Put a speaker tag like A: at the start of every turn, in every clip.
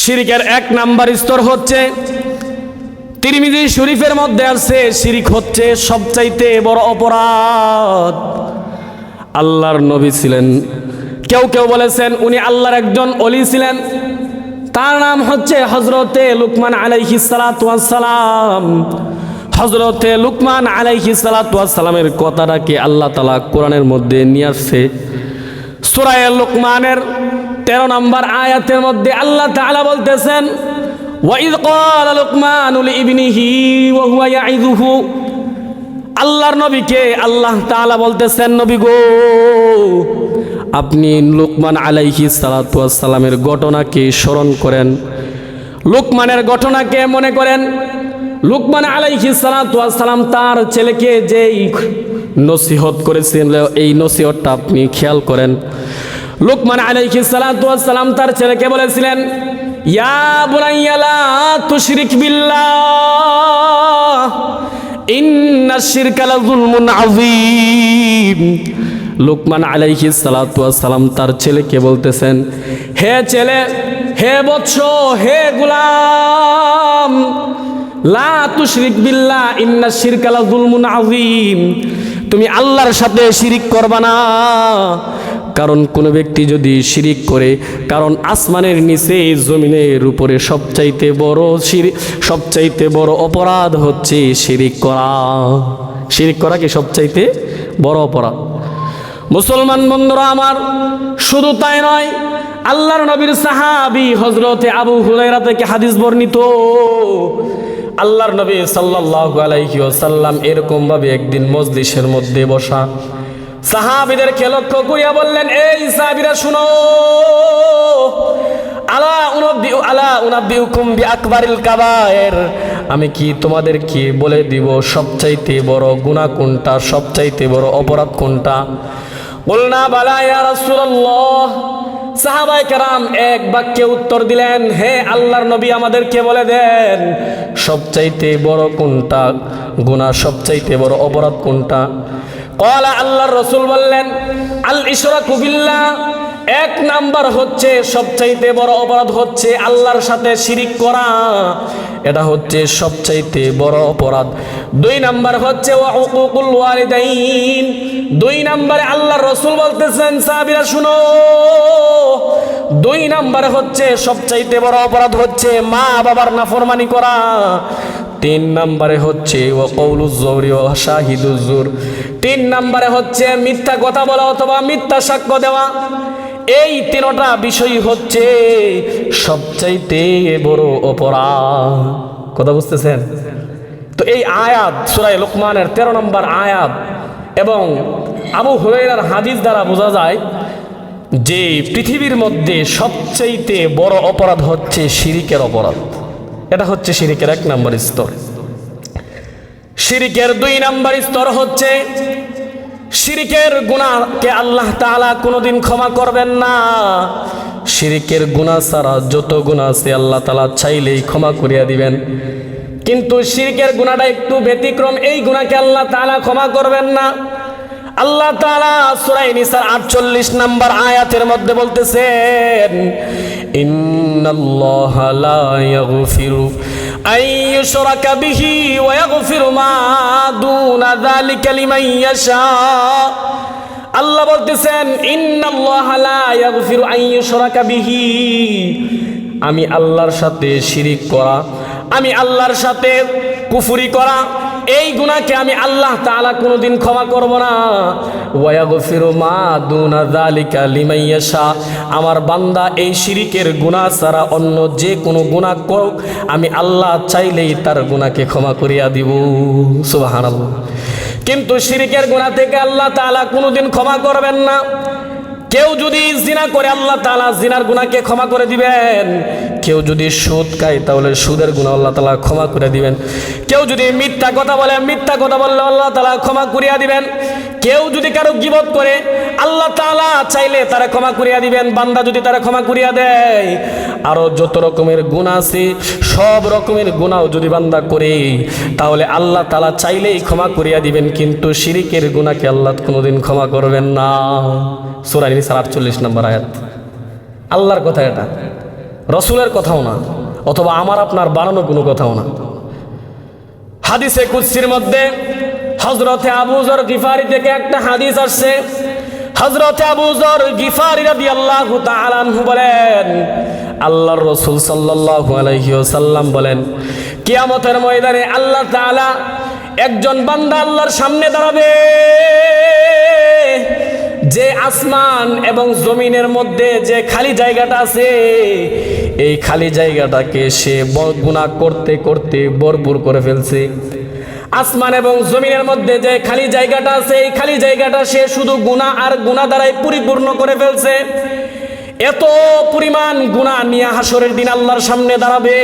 A: শিরকের এক নাম্বার স্তর হচ্ছে, তিরমিজি শরীফের মধ্যে আছে, শিরক হচ্ছে সবচাইতে বড় অপরাধ। আল্লাহর নবী ছিলেন, কেউ কেউ বলেছেন উনি আল্লাহর একজন ওলি ছিলেন, তার নাম হচ্ছে হযরতে লুকমান আলাইহিস সালাতু ওয়াস সালাম। হযরতে লুকমান আলাইহিস সালাতু ওয়াস সালামের কথাটাকে আল্লাহ তাআলা কোরআনের মধ্যে নিয়ে আসছে। সূরা লুকমানের 13 নম্বর আয়াতের মধ্যে আল্লাহ তাআলা বলতেছেন, ওয়াইদ ক্বালা লুকমানু লিইবনিহি ওয়া হুয়া ইয়াইযুহু। আল্লাহর নবীকে আল্লাহ তাআলা বলতেছেন, নবী গো, আপনি লুকমান আলাইহিস সালাতু ওয়াস সালামের ঘটনাকে স্মরণ করেন, লুকমানের ঘটনাকে মনে করেন। লুকমান আলাইহিস সালাতু ওয়াস সালাম তার ছেলেকে যেই নসিহত করেছেন, এই নসিহতটা আপনি খেয়াল করেন। লুকমান আলাইহিস সালাতু ওয়াস সালাম তার ছেলেকে বলেছিলেন, ইয়া বুনাইয়া লা তুশরিক বিল্লাহ ইন্নাশ শিরকা লাযুলমুন আযীম। লুকমান আলাইহিস সালাতু ওয়াস সালাম তার ছেলেকে বলতেছেন, হে ছেলে, হে বৎস, হে গোলাম, লা তুশরিক বিল্লাহ ইন্নাশ শিরকা লাযুলমুন আযীম। তুমি আল্লাহর সাথে শিরিক করবা না, কারণ কোনো ব্যক্তি যদি শিরিক করে, কারণ আসমানের নিচে জমিনের উপরে সবচাইতে বড় অপরাধ হচ্ছে শিরিক করা। শিরিক করা কি সবচাইতে বড় অপরাধ। মুসলমান বন্ধুরা আমার, শুধু তাই নয়, আল্লাহর নবীর সাহাবী হযরতে আবু হুরায়রা থেকে হাদিস বর্ণিত, আল্লাহর নবী সাল্লাল্লাহু আলাইহি ওয়াসাল্লাম এরকম ভাবে একদিন মজলিসের মধ্যে বসা সাহাবীদেরকে লক্ষ্য করিয়া বললেন, এই সাহাবীরা শুনো, আলা উনাব্বিউকুম বিআকবারিল কাবায়ের, আমি কি তোমাদেরকে বলে দিব সবচাইতে বড় গুনাহ কোনটা, সবচাইতে বড় অপরাধ কোনটা? বলনা বালা ইয়া রাসূলুল্লাহ। সাহাবায়ে কেরাম এক বাক্যে উত্তর দিলেন, হে আল্লাহর নবী, আমাদেরকে বলে দেন সবচাইতে বড় কোনটা গুনাহ, সবচাইতে বড় অপরাধ কোনটা? ক্বালা, আল্লাহর রাসূল বললেন, আল ইশরাকু বিল্লাহ। এক নাম্বার হচ্ছে সবচাইতে বড় অপরাধ হচ্ছে আল্লাহর সাথে শিরিক করা, এটা হচ্ছে সবচাইতে বড় অপরাধ। 2 নাম্বার হচ্ছে ওয়া হুকুকুল ওয়ালিদাইন। 2 নাম্বারে আল্লাহর রাসূল বলতেছেন, সাহাবীরা শুনো, 2 নাম্বারে হচ্ছে সবচাইতে বড় অপরাধ হচ্ছে মা বাবার নাফরমানি করা। 3 নাম্বারে হচ্ছে ওয়া কওলুজ যুরি ওয়া শাহিদুজ যুর। 3 নাম্বারে হচ্ছে মিথ্যা কথা বলা অথবা মিথ্যা সাক্ষ্য দেওয়া। এই 3টা বিষয় হচ্ছে সবচাইতে বড় অপরাধ। কথা বুঝতেছেন তো? এই আয়াত সূরা লুকমানের 13 নম্বর আয়াত এবং আবু হুরায়রার হাদিস দ্বারা বোঝা যায় যে পৃথিবীর মধ্যে সবচাইতে বড় অপরাধ হচ্ছে শিরিকের অপরাধ। এটা হচ্ছে শিরিকের 1 নম্বর স্তর। শিরিকের 2 নম্বর স্তর হচ্ছে শিরিকের গুনাহকে আল্লাহ তাআলা কোনোদিন ক্ষমা করবেন না। শিরিকের গুনাহ ছাড়া যত গুনাহ আছে আল্লাহ তাআলা চাইলেই ক্ষমা করিয়া দিবেন, কিন্তু শিরিকের গুনাহটা একটু ব্যতিক্রম, এই গুনাহকে আল্লাহ তাআলা ক্ষমা করবেন না। আল্লাহ তাআলা সূরা নিসার 48 নম্বর আয়াতের মধ্যে বলতেছেন, ইন্নাল্লাহা লা ইয়াগফিরু আন ইউশরাকা বিহি ওয়া ইয়াগফিরু মা দুনা যালিকা লিমান ইয়াশা। আল্লাহ বলতেছেন, ইন্নাল্লাহা লা ইয়াগফিরু আন ইউশরাকা বিহি, আমি আল্লাহর সাথে শিরিক করা, আমি আল্লাহর সাথে কুফরি করা, এই গুনাহকে আমি আল্লাহ তাআলা কোনোদিন ক্ষমা করব না। ওয়া ইয়াগফিরু মা দুনা যালিকা লিমান ইয়াশা, আমার বান্দা এই শিরিকের গুনাহ ছাড়া অন্য যে কোনো গুনাহ করুক, আমি আল্লাহ চাইলেই তার গুনাহকে ক্ষমা করিয়া দিব। সুবহানাল্লাহ। কিন্তু শিরিকের গুনাহ থেকে আল্লাহ তাআলা কোনোদিন ক্ষমা করবেন না। কেউ যদি জিনা করে আল্লাহ তাআলা জিনার গুনাহকে ক্ষমা করে দিবেন। কেউ যদি সুদ খায় তাহলে সুদের গুনাহ আল্লাহ তাআলা ক্ষমা করে দিবেন। কেউ যদি মিথ্যা কথা বলে, মিথ্যা কথা বললে আল্লাহ তাআলা ক্ষমা করিয়া দিবেন। কেউ যদি কারো গীবত করে আল্লাহ তাআলা চাইলে তারা ক্ষমা করিয়া দিবেন, বান্দা যদি তারা ক্ষমা করিয়া দেয়। আরো যত রকমের গুনাহ আছে সব রকমের গুনাহ যদি বান্দা করে তাহলে আল্লাহ তাআলা চাইলেই ক্ষমা করিয়া দিবেন, কিন্তু শিরিকের গুনাহকে আল্লাহ কোনোদিন ক্ষমা করবেন না। সূরা নিসার 48 নম্বর আয়াত, আল্লাহর কথা এটা। রসুলের কথাও না, অথবা আমার আপনার বানানো কোনো কথাও না। হাদিসে কুদসির মধ্যে হযরতে আবু যর গিফারি থেকে একটা হাদিস আসছে। হযরতে আবু যর গিফারি রাদিয়াল্লাহু তাআলা আনহু বলেন, আল্লাহর রাসূল সাল্লাল্লাহু আলাইহি ওয়াসাল্লাম বলেন, কিয়ামতের ময়দানে আল্লাহ তাআলা একজন বান্দা আল্লাহর সামনে দাঁড়াবে, যে আসমান এবং জমিনের মধ্যে যে খালি জায়গাটা আছে, এই খালি জায়গাটাকে সে গুনাহ করতে করতে ভরপুর করে ফেলছে। আসমান এবং জমিনের মধ্যে যে খালি জায়গাটা আছে, এই খালি জায়গাটা সে শুধু গুনাহ আর গুনাহ দ্বারাই পরিপূর্ণ করে ফেলছে। এত পরিমাণ গুনাহ নিয়ে হাসরের দিন আল্লাহর সামনে দাঁড়াবে।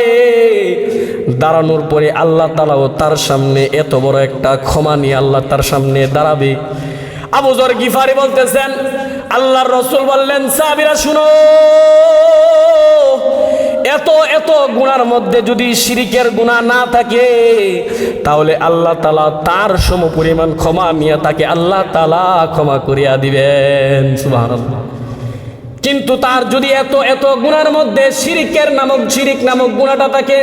A: দাঁড়ানোর পরে আল্লাহ তাআলাও তার সামনে এত বড় একটা ক্ষমা নিয়ে আল্লাহ তার সামনে দাঁড়াবে। আবু যর গিফারি বলতেছেন, আল্লাহর রাসূল বললেন, সাহাবীরা শুনো, এত এত গুনার মধ্যে যদি শিরিকের গুনাহ না থাকে, তাহলে আল্লাহ তাআলা তার সমপরিমাণ ক্ষমা নিয়ে তাকে আল্লাহ তাআলা ক্ষমা করিয়া দিবেন। সুবহানাল্লাহ। কিন্তু তার যদি এত এত গুনার মধ্যে শিরিক নামক গুনাহটা থাকে,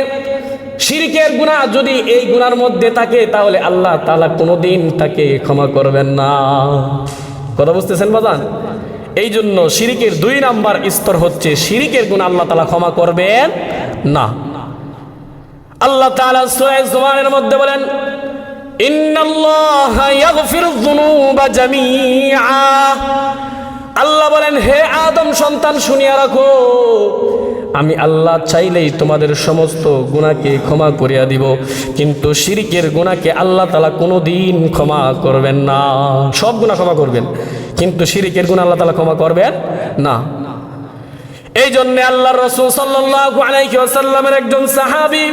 A: শিরিকের গুনাহ যদি এই গুনার মধ্যে থাকে, তাহলে আল্লাহ তাআলা কোনোদিন তাকে ক্ষমা করবেন না। কথা বুঝতেছেন বাজান? এই জন্য শিরিকের 2 নাম্বার স্তর হচ্ছে শিরিকের গুনাহ আল্লাহ তাআলা ক্ষমা করবেন না। আল্লাহ তাআলা সূরা জুমারের মধ্যে বলেন, ইন্নাল্লাহা ইয়াগফিরুয যুনুবা জামিআ। আল্লাহ বলেন, হে আদম সন্তান শুনিয়া রাখো, আমি আল্লাহ চাইলেই তোমাদের সমস্ত গুনাহকে ক্ষমা করিয়া দিব, কিন্তু শিরিকের গুনাহকে আল্লাহ তাআলা কোনোদিন ক্ষমা করবেন না। সব গুনাহ ক্ষমা করবেন, কিন্তু শিরিকের গুনাহ আল্লাহ তাআলা ক্ষমা করবেন না। এই জন্য আল্লাহর রাসূল সাল্লাল্লাহু আলাইহি ওয়াসাল্লামের একজন সাহাবী,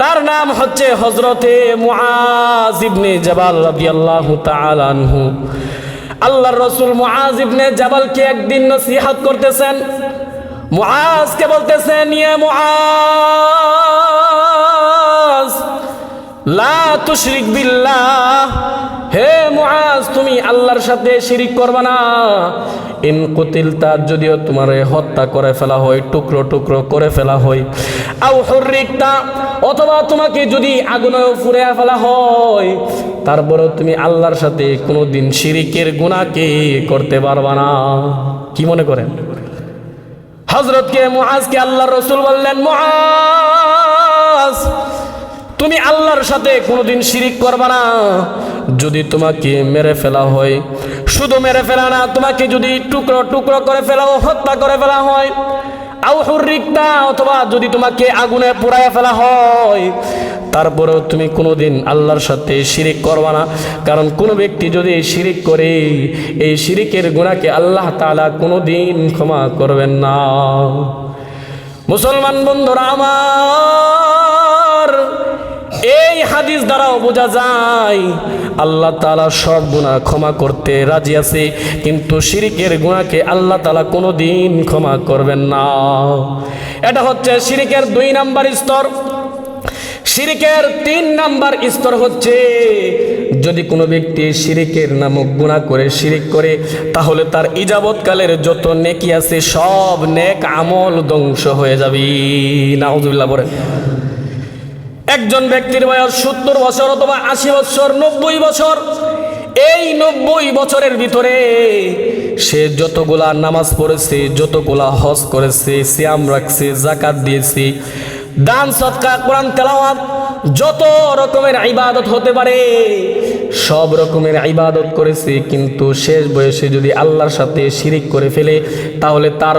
A: তার নাম হচ্ছে হযরতে মুআজ ইবনে জাবাল রাদিয়াল্লাহু তাআলা আনহু। আল্লাহর রাসূল মুআজ ইবনে জাবালকে একদিন নসিহত করতেছেন। মুআজকে বলতেছেন, ইয়া মুআজ লা তুশরিক বিল্লাহ, হে মুআজ তুমি আল্লাহর সাথে শিরিক করবা না। ইন কুতিলতা, যদিও তোমার হত্যা করে ফেলা হয়, টুকরো টুকরো করে ফেলা হয়, আও হুররিকতা, অথবা তোমাকে যদি আগুনে পুড়িয়ে ফেলা হয়, তারপরেও তুমি আল্লাহর সাথে কোনোদিন শিরিকের গুনাহকে করতে পারবা না। কি মনে করেন? হযরতকে মুআজকে আল্লাহর রাসূল বললেন, মুআজ তুমি আল্লাহর সাথে কোনোদিন শিরিক করবা না। যদি তোমাকে মেরে ফেলা হয়, শুধু মেরে ফেলা না, তোমাকে যদি টুকরো টুকরো করে ফেলা, হত্যা করে ফেলা হয়, আও হুররিকতা, অথবা যদি তোমাকে আগুনে পুড়াইয়া ফেলা হয়, তারপরেও তুমি কোনোদিন আল্লাহর সাথে শিরিক করবা না। কারণ কোনো ব্যক্তি যদি শিরিক করে, এই শিরিকের গুনাহকে আল্লাহ তাআলা কোনোদিন ক্ষমা করবেন না। মুসলমান বন্ধুরা আমার, এই হাদিস দ্বারাও বোঝা যায় আল্লাহ তাআলা সব গুনাহ ক্ষমা করতে রাজি আছে, কিন্তু শিরিকের গুনাহকে আল্লাহ তাআলা কোনোদিন ক্ষমা করবেন না। এটা হচ্ছে শিরিকের 2 নাম্বার স্তর। শিরিকের 3 নাম্বার স্তর হচ্ছে, যদি কোনো ব্যক্তি শিরিকের নামক গুনাহ করে, শিরিক করে, তাহলে তার ইজাবতকালের যত নেকি আছে সব নেক আমল ধ্বংস হয়ে যাবে। নাউজুবিল্লাহ বলেন। একজন ব্যক্তির বয়স 70 বছর অথবা 80 বছর, 90 বছর, এই 90 বছরের ভিতরে সে যতগুলা নামাজ পড়েছে, যতগুলা হজ করেছে, সিয়াম রাখছে, যাকাত দিয়েছে, দান সদকা, কোরআন তেলাওয়াত, যত রকমের ইবাদত হতে পারে সব রকমের ইবাদত করেছে, কিন্তু শেষ বয়সে যদি আল্লাহর সাথে শিরিক করে ফেলে, তাহলে তার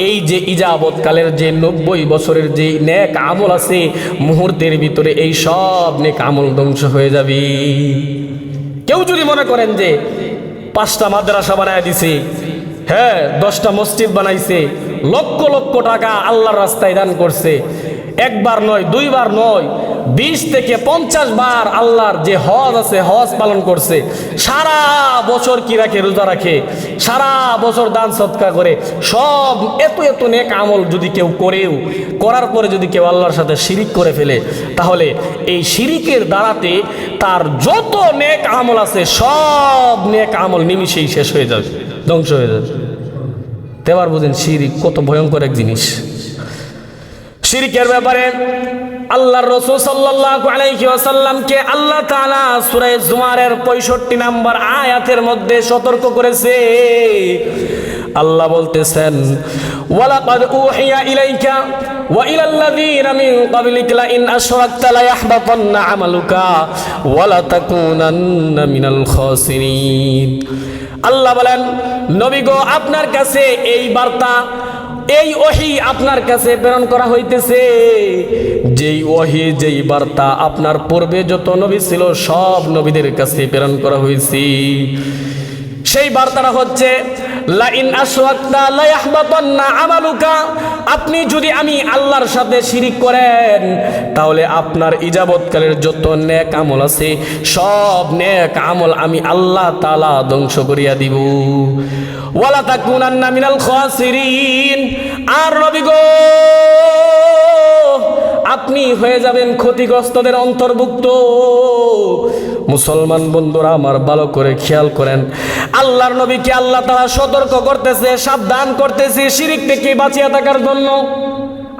A: এই যে ইজাবতকালের যে 90 বছরের যে নেক আমল আছে, মুহূর্তের ভিতরে এই সব নেক আমল ধ্বংস হয়ে যাবে। কেউ যদি মনে করেন যে 5টা মাদ্রাসা বানায় দিছে, হ্যাঁ 10টা মসজিদ বানাইছে, লক্ষ লক্ষ টাকা আল্লাহর রাস্তায় দান করছে, একবার নয়, 2 বার নয়, 20 থেকে 50 বার আল্লাহর যে হজ আছে হজ পালন করছে, সারা বছর কি রাখে, রোজা রাখে, সারা বছর দান সদকা করে, সব এত এত নেক আমল যদি কেউ করার পরে যদি কেউ আল্লাহর সাথে শিরিক করে ফেলে, তাহলে এই শিরিকের দ্বারাতে তার যত নেক আমল আছে সব নেক আমল নিমিষেই শেষ হয়ে যাবে, ধ্বংস হয়ে যাবে। এবার বুঝেন শিরিক কত ভয়ঙ্কর এক জিনিস। শিরকের ব্যাপারে আল্লাহর রাসূল সাল্লাল্লাহু আলাইহি ওয়াসাল্লামকে আল্লাহ তাআলা সূরা জুমারের 65 নম্বর আয়াতের মধ্যে সতর্ক করেছে। আল্লাহ বলতেছেন, ওয়ালাকাদ উহিয়া ইলাইকা ওয়া ইলাল্লাযীনা মিন ক্বাবলিকা লা ইন আশরাকতা লা ইয়াহবাতান্না আমালুকা ওয়া লা তাকুনান্না মিনাল খাসিরিন। আল্লাহ বলেন, নবী গো, আপনার কাছে এই বার্তা, এই ওহী আপনার কাছে প্রেরণ করা হইতেছে, যেই ওহী, যেই বার্তা আপনার পূর্বে যত নবী ছিল সব নবীদের কাছে প্রেরণ করা হয়েছে। সেই বার্তাটা হচ্ছে লা ইন আশরাকতা লা ইয়াহবাতান্না আমালুকা, আপনি যদি আমি আল্লাহর সাথে শিরিক করেন তাহলে আপনার ইজাবতকালের যত নেক আমল আছে সব নেক আমল আমি আল্লাহ তাআলা ধ্বংস করিয়া দিব। ওয়ালা তাকুনান্না মিনাল খাসিরিন, আর নবী গো, আপনি হয়ে যাবেন ক্ষতিগ্রস্তদের অন্তর্ভুক্ত। মুসলমান বন্ধুরা আমার, ভালো করে খেয়াল করেন, আল্লাহর নবীকে আল্লাহ তাআলা সতর্ক করতেছে, সাবধান করতেছে শিরিক থেকে বাঁচিয়ে থাকার জন্য।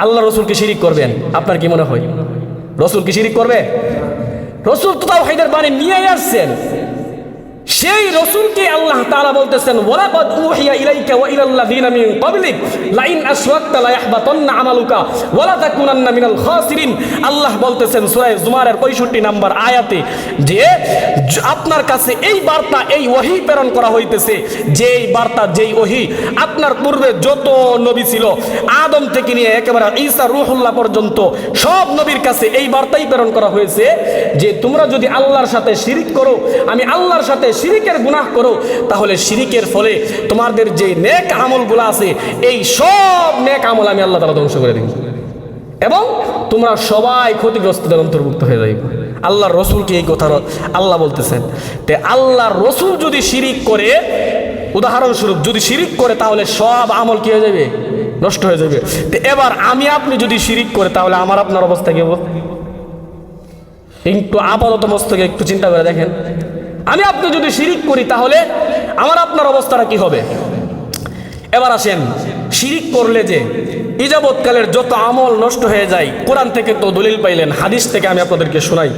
A: আল্লাহ রাসূল কি শিরিক করবেন? আপনার কি মনে হয় রাসূল কি শিরিক করবে? রাসূল তো তাওহীদের বাণী নিয়ে আসছেন। সেই রাসূলকে আল্লাহ তাআলা বলতেছেন, ওয়ালাকাদ উহিয়া ইলাইকা ওয়া ইলাল্লাযীনা মিন ক্বাবলিক লা ইন আশরাকতা লা ইয়াহবাতান্না আমালুকা ওয়া লা তাকুনান্না মিনাল খাসিরিন। আল্লাহ বলতেছেন সূরা জুমারের 65 নম্বর আয়াতে যে আপনার কাছে এই বার্তা, এই ওহী প্রেরণ করা হইতেছে, যেই বার্তা, যেই ওহী আপনার পূর্বে যত নবী ছিল, আদম থেকে নিয়ে একেবারে ঈসা রূহুল্লাহ পর্যন্ত সব নবীর কাছে এই বার্তাই প্রেরণ করা হয়েছে যে তোমরা যদি আল্লাহর সাথে শিরিক করো, আমি আল্লাহর সাথে শিরিকের গুনাহ করো, তাহলে শিরিকের ফলে তোমাদের যে নেক আমলগুলো আছে এই সব নেক আমল আমি আল্লাহ তাআলা ধ্বংস করে দেব এবং তোমরা সবাই ক্ষতিগ্রস্তদের অন্তর্ভুক্ত হয়ে যাবে। আল্লাহর রাসূলকে এই কথা আল্লাহ বলতেছেন। তে আল্লাহর রাসূল যদি শিরিক করে, উদাহরণস্বরূপ যদি শিরিক করে, তাহলে সব আমল কি হয়ে যাবে? নষ্ট হয়ে যাবে। তো এবার আমি আপনি যদি শিরিক করে, তাহলে আমার আপনার অবস্থা কি হবে? একটু আপাতত মস্তকে একটু চিন্তা করে দেখেন, আমি আপনি যদি শিরিক করি তাহলে আমার আপনার অবস্থাটা কি হবে? এবার আসেন, শিরিক করলে যে ইজাবতকালের যত আমল নষ্ট হয়ে যায়, কোরআন থেকে তো দলিল পাইলেন, হাদিস থেকে আমি আপনাদেরকে শোনাই।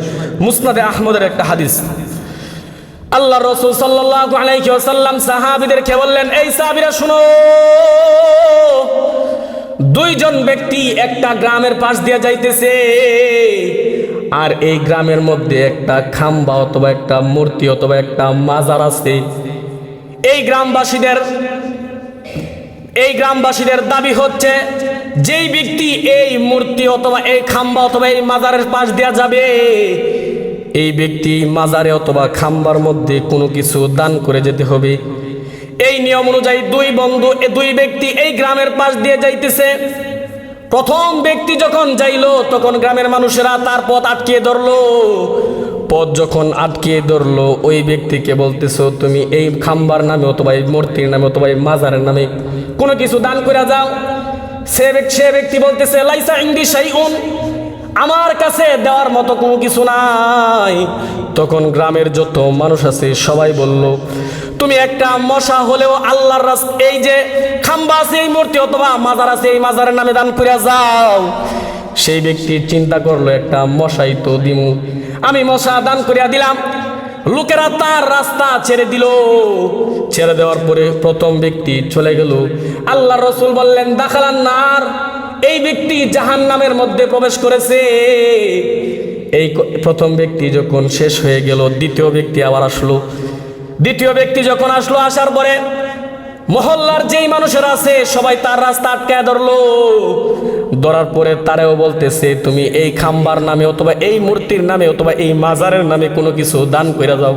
A: মুসনাদে আহমদের একটা হাদিস, আল্লাহর রাসূল সাল্লাল্লাহু আলাইহি ওয়াসাল্লাম সাহাবীদেরকে বললেন, এই সাহাবীরা শুনো, দুইজন ব্যক্তি একটা গ্রামের পাশ দিয়ে যাইতেছে, আর এই গ্রামের মধ্যে একটা খাম্বা অথবা একটা মূর্তি অথবা একটা মাজার আছে। এই গ্রামবাসীদের দাবি হচ্ছে, যেই ব্যক্তি এই মূর্তি অথবা এই খাম্বা অথবা এই মাজারের পাশ দেওয়া যাবে, এই ব্যক্তি মাজারে অথবা খাম্বার মধ্যে কোনো কিছু দান করে যেতে হবে। এই নিয়ম অনুযায়ী দুই ব্যক্তি এই গ্রামের পাশ দিয়ে যাইতেছে। প্রথম ব্যক্তি যখন যাইলো তখন গ্রামের মানুষেরা তার পথ আটকিয়ে ধরলো। পথ যখন আটকিয়ে ধরলো, ওই ব্যক্তিকে বলতেছো, তুমি এই খাম্বার নামে অথবা এই মূর্তির নামে অথবা এই মাজারের নামে কোনো কিছু দান করে যাও। সে ব্যক্তি বলতেছে, লাইসা ইনদি শাইউন, আমার কাছে দেওয়ার মতো কোনো কিছু নাই। তখন গ্রামের যত মানুষ আছে সবাই বলল, তুমি একটা মশা হলেও আল্লাহর এই যে খাম্বা আছে, এই মূর্তি অথবা মাজার আছে, এই মাজারের নামে দান করে যাও। সেই ব্যক্তি চিন্তা করলো, একটা মশাই তো দিমু, আমি মশা দান করিয়া দিলাম। লোকেরা তার রাস্তা ছেড়ে দিল। ছেড়ে দেওয়ার পরে প্রথম ব্যক্তি চলে গেল। আল্লাহর রাসূল বললেন, দাখালান নার, এই ব্যক্তি জাহান্নামের মধ্যে প্রবেশ করেছে। এই প্রথম ব্যক্তি যখন শেষ হয়ে গেল, দ্বিতীয় ব্যক্তি আবার আসলো। দ্বিতীয় ব্যক্তি যখন আসলো, আসার পরে মহল্লার যেই মানুষেরা আছে সবাই তার রাস্তা আটকায় ধরলো। ধরার পরে তারেও বলতেছে, তুমি এই খাম্বার নামে অথবা এই মূর্তির নামে অথবা এই মাজারের নামে কোনো কিছু দান করে যাও।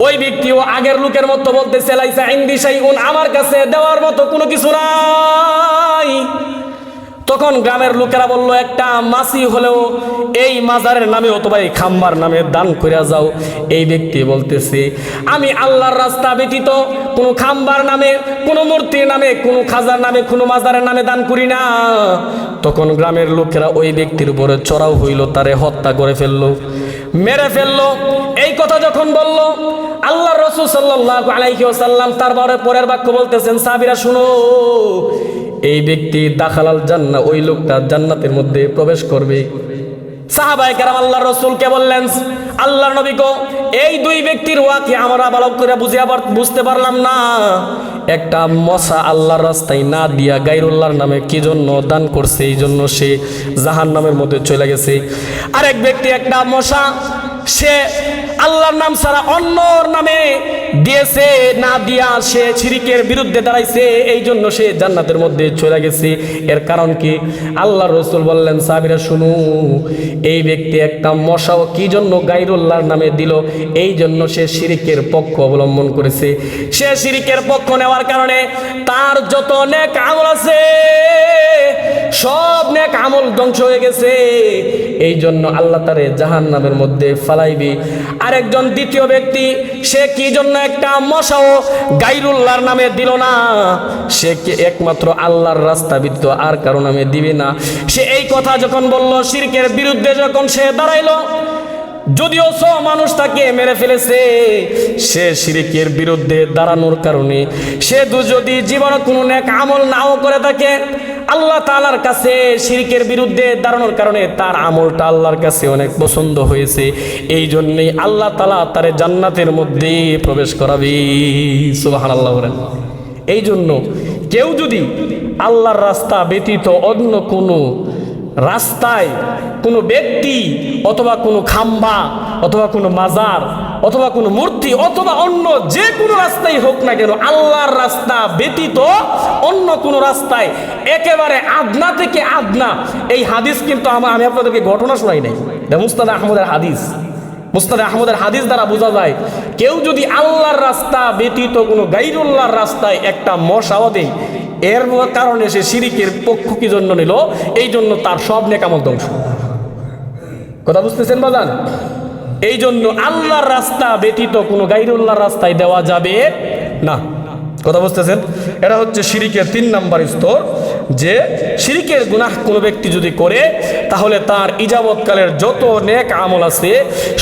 A: ওই ব্যক্তিও আগের লোকের মতো বলতেছে, লাইসা ইনদি শাইউন, আমার কাছে দেওয়ার মতো কোনো কিছু নাই। তখন গ্রামের লোকেরা বলল, একটা মাছি হলেও এই মাজারের নামে অথবা এই খাম্বার নামে দান করে যাও। এই ব্যক্তি বলতেছে, আমি আল্লাহর রাস্তা ব্যতীত কোনো খাম্বার নামে, কোনো মূর্তির নামে, কোনো খাজার নামে, কোনো মাজারের নামে দান করি না। তখন গ্রামের লোকেরা ওই ব্যক্তির উপরে চড়াও হইল, তারে হত্যা করে ফেললো, মেরে ফেললো। এই কথা যখন বলল, আল্লাহর রাসূল সাল্লাল্লাহু আলাইহি ওয়াসাল্লাম তারপরে পরের বাক্য বলতেছেন, সাহাবীরা শুনো, এই ব্যক্তি দাখালাল জান্নাহ, ওই লোকটা জান্নাতের মধ্যে প্রবেশ করবে। সাহাবায়ে কেরাম আল্লাহর রাসূলকে বললেন, আল্লাহর নবী গো, এই দুই ব্যক্তির ওয়াকি আমরা ভালো করে বুঝতে পারলাম না। একটা মশা আল্লাহর রাস্তায় না দিয়া গায়রুল্লাহর নামে কি জন্য দান করছে, এই জন্য সে জাহান্নামের মধ্যে চলে গেছে। আরেক ব্যক্তি একটা মশা সে আল্লাহর নাম ছাড়া অন্যর নামে দিয়েছে, না দিয়া সে শিরকের বিরুদ্ধে দাঁড়াইছে, এই জন্য সে জান্নাতের মধ্যে চলে গেছে। এর কারণ কি? আল্লাহর রাসূল বললেন, সাহাবীরা শুনো, এই ব্যক্তি একটা মশাও কি জন্য গায়রুল্লাহর নামে দিল, এই জন্য সে শিরকের পক্ষ অবলম্বন করেছে। সে শিরকের পক্ষ নেওয়ার কারণে তার যত নেক আমল আছে সব নেক আমল ধ্বংস হয়ে গেছে। এই জন্য আল্লাহ তারে জাহান্নামের মধ্যে ফালাইবে। আরেকজন দ্বিতীয় ব্যক্তি, সে কি জন্য একটা মশাও গায়রুল্লাহর নামে দিল না, সে একমাত্র আল্লাহর রাস্তা ব্যতীত আর কারো নামে দিবে না। সে এই কথা যখন বলল, শিরকের বিরুদ্ধে যখন সে দাঁড়াইলো, যদিও সব মানুষ তাকে মেরে ফেলেছে, সে শিরকের বিরুদ্ধে দাঁড়ানোর কারণে সে যদি জীবনে কোনো নেক আমল নাও করে থাকে, আল্লাহ তাআলার কাছে শিরকের বিরুদ্ধে দাঁড়ানোর কারণে তার আমলটা আল্লাহর কাছে অনেক পছন্দ হয়েছে। এই জন্যই আল্লাহ তাআলা তারে জান্নাতের মধ্যে প্রবেশ করাবে। সুবহানাল্লাহ বলেন। এই জন্য কেউ যদি আল্লাহর রাস্তা ব্যতীত অন্য কোনো রাস্তায় কোনো ব্যক্তি অথবা কোনো খাম্বা অথবা কোনো মাজার অথবা কোনো মূর্তি অথবা অন্য যে কোনো রাস্তায় হোক না কেন, আল্লাহর রাস্তা ব্যতীত অন্য কোনো রাস্তায় একেবারে আদনা থেকে আদনা, এই হাদিস কিন্তু আমি আপনাদেরকে ঘটনা শোনাই নাই, এটা মুস্তাদ আহমদের হাদিস। মুস্তাদ আহমদের হাদিস দ্বারা বোঝা যায়, কেউ যদি আল্লাহর রাস্তা ব্যতীত কোনো গায়রুল্লাহর রাস্তায় একটা মশাও দেয়, এর কারণে সে শিরকের পক্ষ কি জন্য নিল, এই জন্য তার সব নেক আমল ধ্বংস। কথা বুঝতেছেন বাজান? এই জন্য আল্লাহর রাস্তা ব্যতীত কোনো গায়রুল্লাহর রাস্তায় দেওয়া যাবে না। কথা বুঝতেছেন? এটা হচ্ছে শিরকের 3 নাম্বার স্তর, যে শিরকের গুনাহ কোনো ব্যক্তি যদি করে, তাহলে তার ইজাবতকালের যত নেক আমল আছে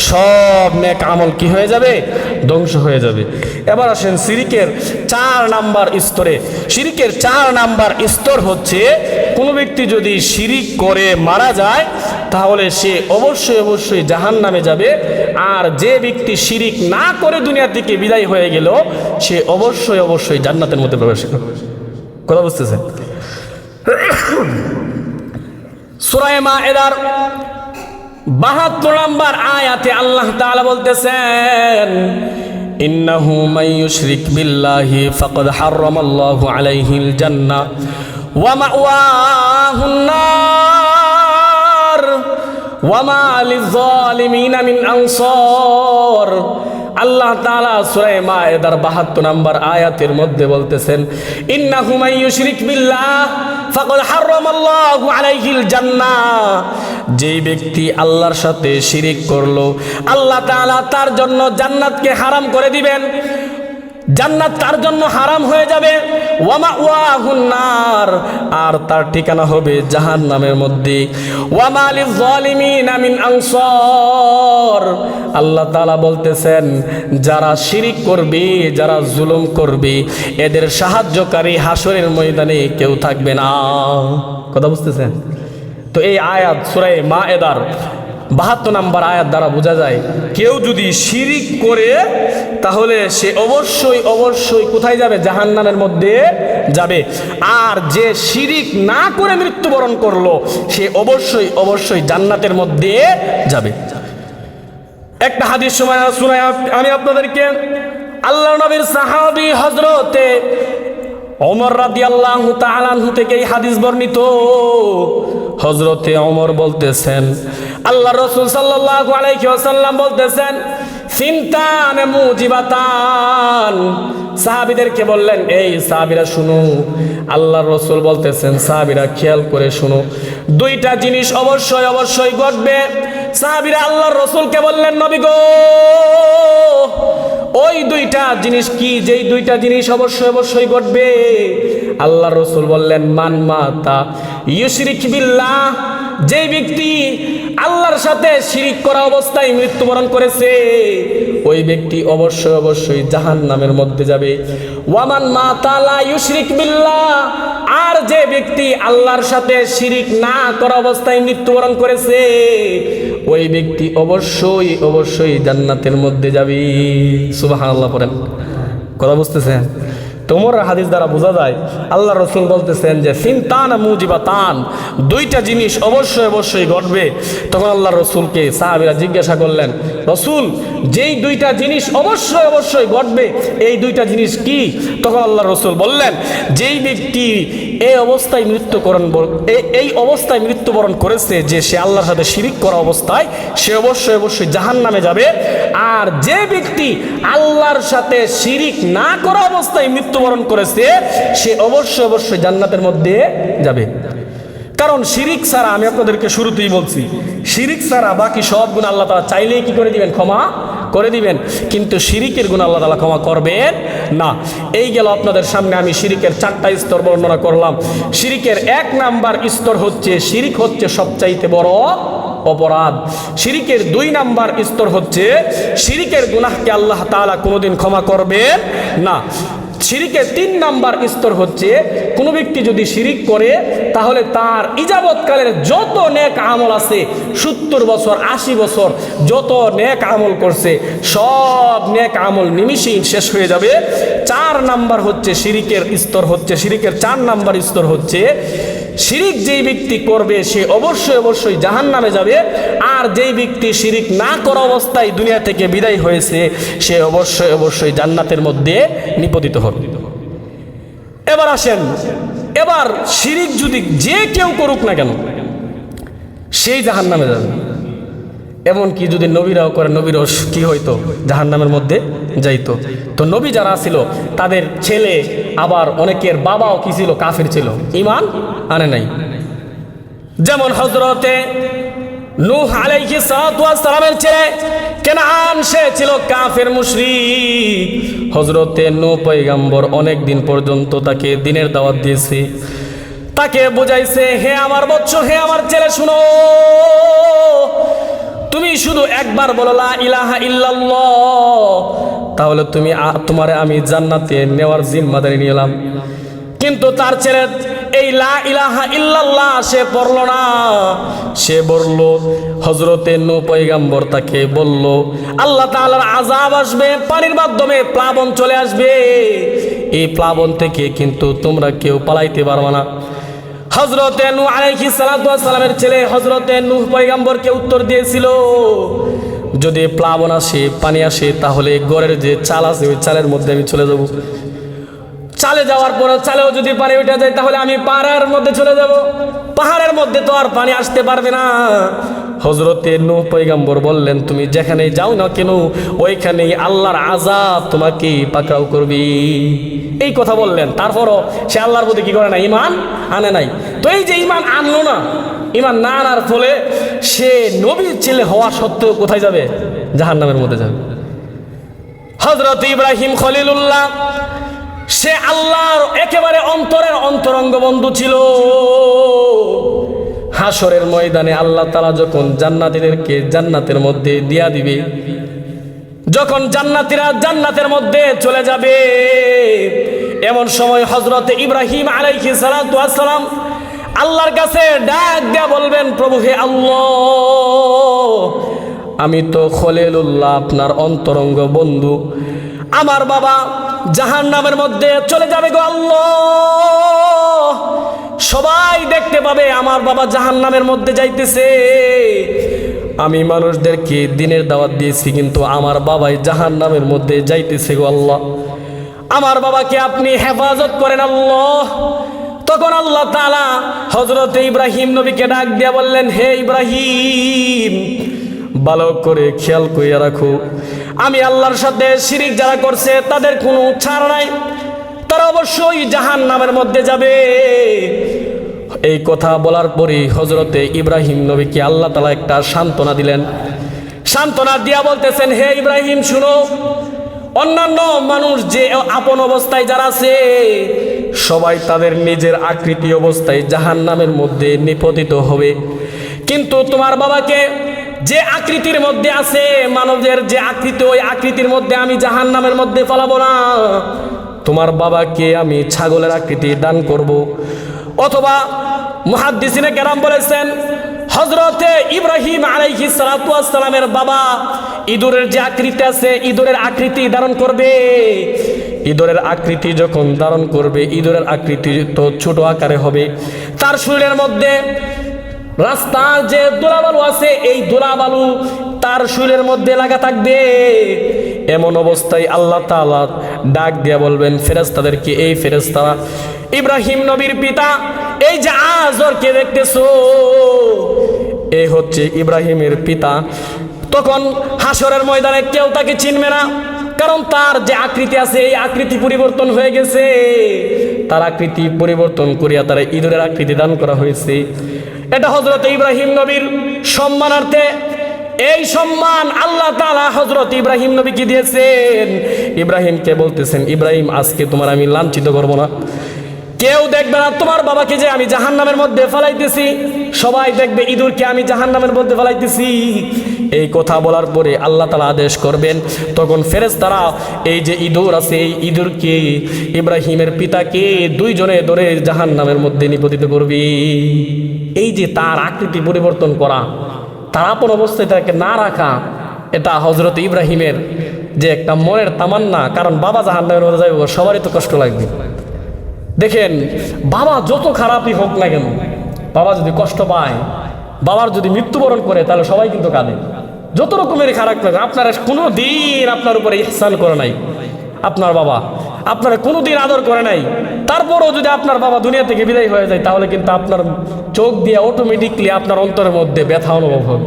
A: সব নেক আমল কি হয়ে যাবে? ধ্বংস হয়ে যাবে। এবার আসেন শিরকের 4 নাম্বার স্তরে। শিরকের 4 নাম্বার স্তর হচ্ছে, কোনো ব্যক্তি যদি শিরিক করে মারা যায়, তাহলে সে অবশ্যই জাহান্নামে যাবে। আর যে ব্যক্তি শিরিক না করে দুনিয়া থেকে বিদায় হয়ে গেল, সে অবশ্যই জান্নাতের মধ্যে প্রবেশ করবে। কথা বুঝতেছেন? সূরা মায়েদার 72 নম্বর আয়াতে আল্লাহ তাআলা বলতেছেন, ইন্নাহু মান ইউশরিক বিল্লাহি ফাকাদ হারামাল্লাহু আলাইহিল জান্নাহ ওয়া মাওয়াহুন নার ওয়া মা লিয-যালিমিনা মিন আনসার। আল্লাহ তাআলা সূরা মায়েদার 72 নম্বর আয়াতের মধ্যে বলতেছেন, ইন্নাহু মান ইউশরিক বিল্লাহ ফাকাদ হারামাল্লাহু আলাইহিল জান্নাহ। যেই ব্যক্তি আল্লাহর সাথে শিরিক করলো, আল্লাহ তাআলা তার জন্য জান্নাতকে হারাম করে দিবেন, জান্নাত তার জন্য হারাম হয়ে যাবে। ওয়া মাওয়াহুন নার, আর তার ঠিকানা হবে জাহান্নামের মধ্যে। ওয়া মা লিয-যালিমিনা মিন আনসার। আল্লাহ তাআলা বলতেছেন, যারা শিরিক করবে, যারা জুলুম করবে, এদের সাহায্যকারী হাসরের ময়দানে কেউ থাকবে না। কথা বুঝতেছেন? তো এই আয়াত সূরা মায়েদার 72 নম্বর আয়াত দ্বারা বোঝা যায়, কেউ যদি শিরিক করে তাহলে সে অবশ্যই কোথায় যাবে? জাহান্নামের মধ্যে যাবে। আর যে শিরিক না করে মৃত্যুবরণ করলো, সে অবশ্যই জান্নাতের মধ্যে যাবে। একটা হাদিস শোনায় আমি আপনাদেরকে। আল্লাহর নবীর সাহাবী হযরতে ওমর রাদিয়াল্লাহু তাআলা আনহু থেকে এই হাদিস বর্ণিত। হযরতে ওমর বলতেছেন, আল্লাহর রাসূল সাল্লাল্লাহু আলাইহি ওয়াসাল্লাম বলতেছেন, সিনতান মুজিবাতান। সাহাবীদেরকে বললেন, এই সাহাবীরা শুনো, আল্লাহর রাসূল বলতেছেন, সাহাবীরা খেয়াল করে শুনো, 2টা জিনিস অবশ্যই ঘটবে। সাহাবীরা আল্লাহর রাসূলকে বললেন, নবী গো, ওই 2টা জিনিস কি? যেই 2টা জিনিস অবশ্যই ঘটবে। আল্লাহ রসুল বললেন মান মাতা ইউশরিক বিল্লাহ, যে ব্যক্তি আল্লাহর সাথে শিরিক করা অবস্থায় মৃত্যুবরণ করেছে ওই ব্যক্তি অবশ্যই অবশ্যই জাহান্নামের মধ্যে যাবে। ওয়ামান মাতা লা ইউশরিক বিল্লাহ, আর যে ব্যক্তি আল্লাহর সাথে শিরিক না করা অবস্থায় মৃত্যুবরণ করেছে ওই ব্যক্তি অবশ্যই অবশ্যই জান্নাতের মধ্যে যাবে। সুবহানাল্লাহ পড়েন। কথা বুঝতেছেন? তোমার হাদিস দ্বারা বোঝা যায় আল্লাহ রসুল বলতেছেন যে ফিনতান মুজিবাতান, দুইটা জিনিস অবশ্যই অবশ্যই ঘটবে। তখন আল্লাহ রসুলকে সাহাবীরা জিজ্ঞাসা করলেন, রসুল যেই দুইটা জিনিস অবশ্যই অবশ্যই ঘটবে এই দুইটা জিনিস কি? তখন আল্লাহ রসুল বললেন, যেই ব্যক্তি এই অবস্থায় মৃত্যুবরণ করেছে যে সে আল্লাহর সাথে শিরিক করা অবস্থায়, সে অবশ্যই অবশ্যই জাহান্নামে যাবে। আর যে ব্যক্তি আল্লাহর সাথে শিরিক না করা অবস্থায় মৃত্যুবরণ করেছে সে অবশ্যই অবশ্যই জান্নাতের মধ্যে যাবে। কারণ শিরিক ছাড়া, আমি আপনাদেরকে শুরুতেই বলছি, শিরিক ছাড়া বাকি সব গুণ আল্লাহ তাআলা চাইলেই কি করে দিবেন? ক্ষমা করে দিবেন। কিন্তু শিরিকের গুণ আল্লাহ তাআলা ক্ষমা করবেন না। এই গেল আপনাদের সামনে আমি শিরিকের 4টা স্তর বর্ণনা করলাম। শিরিকের 1 নাম্বার স্তর হচ্ছে শিরিক হচ্ছে সবচাইতে বড় অপরাধ। শিরিকের 2 নাম্বার স্তর হচ্ছে শিরিকের গুনাহকে আল্লাহ তাআলা কোনোদিন ক্ষমা করবেন না। শিরিকের 3 নাম্বার স্তর হচ্ছে কোনো ব্যক্তি যদি শিরিক করে তাহলে তার ইজাবতকালের যত নেক আমল আছে, 70 বছর 80 বছর যত নেক আমল করছে সব নেক আমল নিমিষেই শেষ হয়ে যাবে। 4 নাম্বার হচ্ছে শিরিকের স্তর হচ্ছে, শিরিকের 4 নাম্বার স্তর হচ্ছে শিরিক যেই ব্যক্তি করবে সে অবশ্যই অবশ্যই জাহান্নামে যাবে। আর যেই ব্যক্তি শিরিক না করা অবস্থায় দুনিয়া থেকে বিদায় হয়েছে সে অবশ্যই অবশ্যই জান্নাতের মধ্যে নিপতিত হবে। এবার আসেন, এবার শিরিক যদি যে কেউ করুক না কেন সেই জাহান্নামে যাবে। এমনকি যদি নবীরাও করে, নবীরাও কি হইতো? জাহান্নামের মধ্যে যাইতো। তো নবী যারা ছিল তাদের ছেলে, আবার অনেকের বাবাও কি ছিল? কাফের ছিল, ঈমান আনে নাই। যেমন হযরতে নূহ আলাইহিস সালাতু ওয়াস সালামের ছেলে কেনান, সে ছিল কাফের মুশরিক। হযরতে নূহ পয়গম্বর অনেক দিন পর্যন্ত তাকে দ্বীনের দাওয়াত দিয়েছে, তাকে বুঝাইছে, হে আমার বৎস, হে আমার ছেলে, শুনো, তুমি শুধু একবার বলো লা ইলাহা ইল্লাল্লাহ, তাহলে তোমারে আমি জান্নাতে নেওয়ার জিম্মাদারি নিলাম। কিন্তু তার ছেলে এই লা ইলাহা ইল্লাল্লাহ সে পড়ল না, সে বলল, হযরতে নূহ পয়গম্বর তাকে বলল আল্লাহ তাআলার আযাব আসবে, পানির মাধ্যমে প্লাবন চলে আসবে, এই প্লাবন থেকে কিন্তু তোমরা কেউ পালাইতে পারবে না। হযরতে নূহ আলাইহিস সালাতু ওয়াস সালামের ছেলে হযরতে নূহ পয়গম্বরকে উত্তর দিয়েছিল, যদি প্লাবন আসে, পানি আসে, তাহলে ঘরের যে চাল আছে ওই চালের মধ্যে আমি চলে যাব। চালে যাওয়ার পরে চালেও যদি পানি উঠে যায় তাহলে আমি পাহাড়ের মধ্যে চলে যাব, পাহাড়ের মধ্যে তো আর পানি আসতে পারবে না। হযরতে নূহ পয়গম্বর বললেন, তুমি যেখানে যাও না কেন ওইখানেই আল্লাহর আযাব তোমাকে পাকড়াও করবে। এই কথা বললেন। তারপরও সে আল্লাহর প্রতি কি করে না? ঈমান আনে নাই। তো এই যে ঈমান আনলো না, ঈমান না আনার ফলে সে নবীর ছেলে হওয়া সত্ত্বেও কোথায় যাবে? জাহান্নামের মধ্যে যাবে। হযরত ইব্রাহিম খলিলুল্লাহ, সে আল্লাহর একেবারে অন্তরের অন্তরঙ্গ বন্ধু ছিল। হাসরের ময়দানে আল্লাহ তাআলা যখন জান্নাতীদেরকে জান্নাতের মধ্যে দিয়া দিবে, যখন জান্নাতীরা জান্নাতের মধ্যে চলে যাবে, এমন সময় হযরতে ইব্রাহিম আলাইহিস সালাতু ওয়াস সালাম আল্লাহর কাছে ডাক দিয়া বলবেন, প্রভু হে আল্লাহ, আমি তো খলিলুল্লাহ, আপনার অন্তরঙ্গ বন্ধু, আমার বাবা জাহান্নামের মধ্যে চলে যাবে গো আল্লাহ, সবাই দেখতে পাবে আমার বাবা জাহান্নামের মধ্যে যাইতেছে। আমি মানুষদেরকে দ্বীনের দাওয়াত দিয়েছি কিন্তু আমার বাবাই জাহান্নামের মধ্যে যাইতেছে গো আল্লাহ, আমার বাবাকে আপনি হেফাজত করেন আল্লাহ। তখন আল্লাহ তাআলা হযরত ইব্রাহিম নবীকে ডাক দিয়া বললেন, হে ইব্রাহিম, ভালো করে খেয়াল কইরা রাখো, আমি আল্লাহর সাথে শিরিক যারা করছে তাদের কোনো ছাড় নাই, তারা অবশ্যই জাহান্নামের মধ্যে যাবে। এই কথা বলার পরে হযরতে ইব্রাহিম নবীকে আল্লাহ তাআলা একটা সান্ত্বনা দিলেন। সান্ত্বনা দিয়া বলতেছেন, হে ইব্রাহিম শুনো, অন্যান্য মানুষ যে আপন অবস্থায় যারা আছে সবাই তাদের নিজের আকৃতি অবস্থায় জাহান্নামের মধ্যে নিপতিত হবে। কিন্তু তোমার বাবাকে যে আকৃতির মধ্যে আছে, মানবের যে আকৃতি, ওই আকৃতির মধ্যে আমি জাহান্নামের মধ্যে ফেলাবো না। তোমার বাবাকে আমি ছাগলের আকৃতি দান করব। অথবা মুহাদ্দিসিনে কেরাম বলেছেন, হযরতে ইব্রাহিম আলাইহিস সালাতু ওয়াস সালামের বাবা ইঁদুরের যে আকৃতি আছে, ইঁদুরের আকৃতি ধারণ করবে। ইঁদুরের আকৃতি যখন ধারণ করবে, ইঁদুরের আকৃতি তো ছোট আকারে হবে। তার শরীরের মধ্যে রাস্তার যে ধুলাবালু আছে, এই ধুলাবালু তার শরীরের মধ্যে লাগা থাকবে। এমন অবস্থায় আল্লাহ তাআলা ডাক দিয়া বলবেন ফেরেশতাদেরকে, এই ফেরেশতারা ইব্রাহিম নবীর পিতা এই যে আজরকে দেখতেছো, এই হচ্ছে ইব্রাহিমের পিতা। তখন হাসরের ময়দানে কেউ তাকে চিনবে না, কারণ তার যে আকৃতি আছে এই আকৃতি পরিবর্তন হয়ে গেছে। তার আকৃতি পরিবর্তন করিয়া তারা ইঁদুরের আকৃতি দান করা হয়েছে। এটা হযরত ইব্রাহিম নবীর সম্মানার্থে। এই সম্মান আল্লাহ তাআলা হযরত ইব্রাহিম নবীকে দিয়েছেন। ইব্রাহিমকে বলতেছেন, ইব্রাহিম আজকে তোমার আমি লাঞ্ছিত করব না। কেউ দেখবে না তোমার বাবাকে যে আমি জাহান্নামের মধ্যে ফেলাইতেছি, সবাই দেখবে ইঁদুরকে আমি জাহান্নামের মধ্যে ফেলাইতেছি। এই কথা বলার পরে আল্লাহ তাআলা আদেশ করবেন, তখন ফেরেশতারা এই যে ইঁদুর আছে, এই ইঁদুরকে ইব্রাহিমের পিতাকে দুইজনে ধরে জাহান্নামের মধ্যে নিপতিত করবে। এই যে তার আকৃতি পরিবর্তন করা, তার আপন অবস্থায় তাকে না রাখা, এটা হযরত ইব্রাহিমের যে একটা মনের তামান্না। কারণ বাবা জাহান্নামের মধ্যে যাবে, সবারই তো কষ্ট লাগবে। দেখেন, বাবা যত খারাপই হোক না কেন, বাবা যদি কষ্ট পায়, বাবার যদি মৃত্যুবরণ করে, তাহলে সবাই কিন্তু কাঁদে। যত রকমের খারাপ লাগে, আপনারা কোনো দিন আপনার উপরে ইহসান করে নাই, আপনার বাবা আপনারা কোনো দিন আদর করে নাই, তারপরও যদি আপনার বাবা দুনিয়া থেকে বিদায় হয়ে যায়, তাহলে কিন্তু আপনার চোখ দিয়ে অটোমেটিকলি আপনার অন্তরের মধ্যে ব্যথা অনুভব হবে।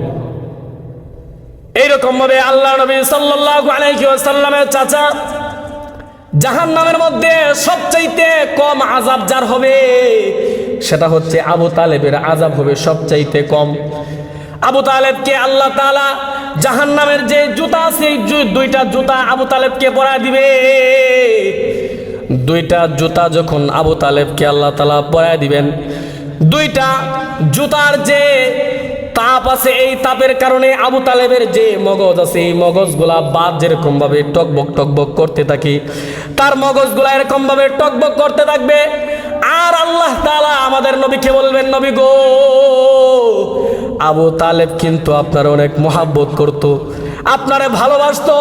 A: এইরকম ভাবে আল্লাহ নবী সাল্লাল্লাহু আলাইহি ওয়াসাল্লামের চাচা জাহান্নামের মধ্যে সবচাইতে কম আযাব যার হবে, সেটা হচ্ছে আবু তালেবের আযাব হবে সবচাইতে কম। আবু তালেবকে আল্লাহ তাআলা জাহান্নামের যে জুতা আছে, এই দুইটা জুতা আবু তালেবকে পরায় দিবে। দুইটা জুতা যখন আবু তালেবকে আল্লাহ তাআলা পরায় দিবেন, দুইটা জুতার যে তাপ আছে, এই তাপের কারণে আবু তালেবের যে মগজ আছে, এই মগজগুলা বাদ যেরকম ভাবে টকবক টকবক করতে থাকে, তার মগজগুলা এরকম ভাবে টকবক করতে থাকবে। আর আল্লাহ তাআলা আমাদের নবীকে বলবেন, নবী গো, আবু তালেব কিন্তু আপনার অনেক মহাব্বত করত, আপনারে ভালোবাসতো,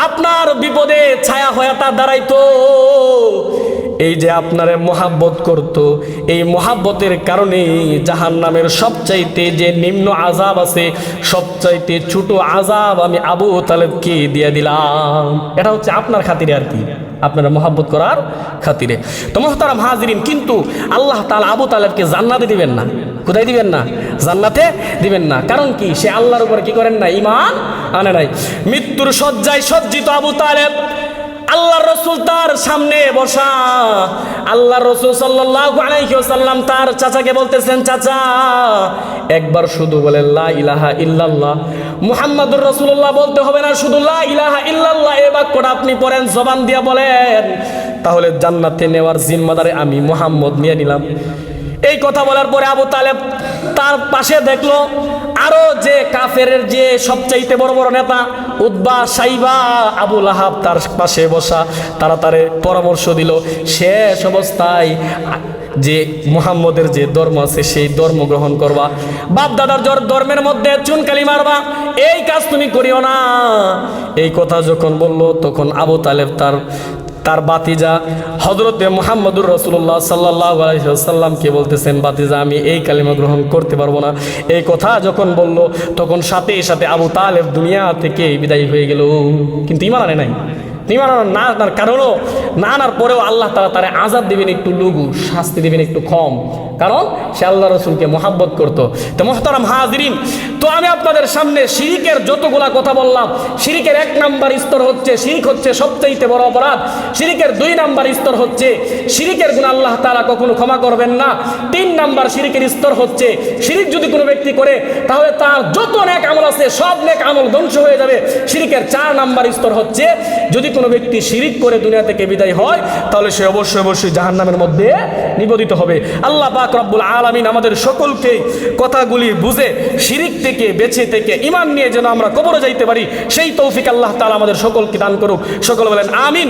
A: আপনার বিপদে ছায়া হয়ে তার দাঁড়াইতো। এই যে আপনারে মহাব্বত করত, এই মহাব্বতের কারণে জাহান্নামের সবচাইতে যে নিম্ন আযাব আছে, সবচাইতে ছোট আযাব আমি আবু তালেবকে দিয়ে দিলাম। এটা হচ্ছে আপনার খাতিরে আর কি, আপনারা মহাব্বত করার খাতিরে। তো মুহতারাম হাজিরিন, কিন্তু আল্লাহ তাআলা আবু তালেবকে জান্নাতে দিবেন না। কোথায় দিবেন না? জান্নাতে দিবেন না। কারণ কি? সে আল্লাহর উপর কি করেন না, ঈমান আনে নাই। মৃত্যুর শয্যায় সজ্জিত আবু তালেব, আল্লাহর রাসূল তার সামনে বসা। আল্লাহর রাসূল সাল্লাল্লাহু আলাইহি ওয়াসাল্লাম তার চাচাকে বলতেছেন, চাচা একবার শুধু বলেন লা ইলাহা ইল্লাল্লাহ মুহাম্মাদুর রাসূলুল্লাহ, বলতে হবে না, শুধু লা ইলাহা ইল্লাল্লাহ এই বাক্যটা আপনি পড়েন, জবান দিয়ে বলেন, তাহলে জান্নাতে নেওয়ার জিম্মাদারি আমি মুহাম্মদ নিয়ে নিলাম। এই কথা বলার পরে আবু তালেব তার পাশে দেখলো আরো যে কাফেরের যে সবচাইতে বড় বড় নেতা উতবা, সাইবা, আবু লাহাব তার পাশে বসা। তারা তারে পরামর্শ দিল, শেষ অবস্থায় যে মুহাম্মদের যে ধর্ম আছে সেই ধর্ম গ্রহণ করবা, বাপ দাদার ধর্মের মধ্যে চুনকালি মারবা, এই কাজ তুমি করিও না। এই কথা যখন বলল, তখন আবু তালেব তার বাতিজা হযরতে মুহাম্মদুর রাসূলুল্লাহ সাল্লাল্লাহু আলাইহি ওয়াসাল্লামকে বলতেছেন, বাতিজা আমি এই কালিমা গ্রহণ করতে পারবো না। এই কথা যখন বলল, তখন সাথে সাথে আবু তালেব দুনিয়া থেকে বিদায় হয়ে গেল। কিন্তু ঈমান আনে নাই। ঈমান না আনার কারণও, না আনার পরেও আল্লাহ তাআলা তারে আযাব দিবেন একটু লঘু, শাস্তি দিবেন একটু কম, কারণ সে আল্লাহ রাসূলকে মহাব্বত করতো। তো মুহতারাম হাজিরিন, তো আমি আপনাদের সামনে শিরকের যতগুলা কথা বললাম, শিরকের 1 নাম্বার স্তর হচ্ছে, শিরক হচ্ছে সবচাইতে বড় অপরাধ। শিরকের 2 নাম্বার স্তর হচ্ছে শিরকের গুনাহ আল্লাহ তাআলা কখনো ক্ষমা করবেন না। 3 নাম্বার শিরকের স্তর হচ্ছে, শিরক যদি কোনো ব্যক্তি করে তাহলে তার যত নেক আমল আছে সব নেক আমল ধ্বংস হয়ে যাবে। শিরকের 4 নাম্বার স্তর হচ্ছে, যদি কোনো ব্যক্তি শিরিক করে দুনিয়া থেকে বিদায় হয় তাহলে সে অবশ্যই অবশ্যই জাহান্নামের মধ্যে নিবেদিত হবে। আল্লাহ পাক রব্বুল আলামিন আমাদের সকলকে কথাগুলি বুঝে শিরিক থেকে বেঁচে থেকে ঈমান নিয়ে যেন আমরা কবরে যাইতে পারি সেই তৌফিক আল্লাহ তাআলা আমাদের সকলকে দান করুক। সকলে বলেন আমিন।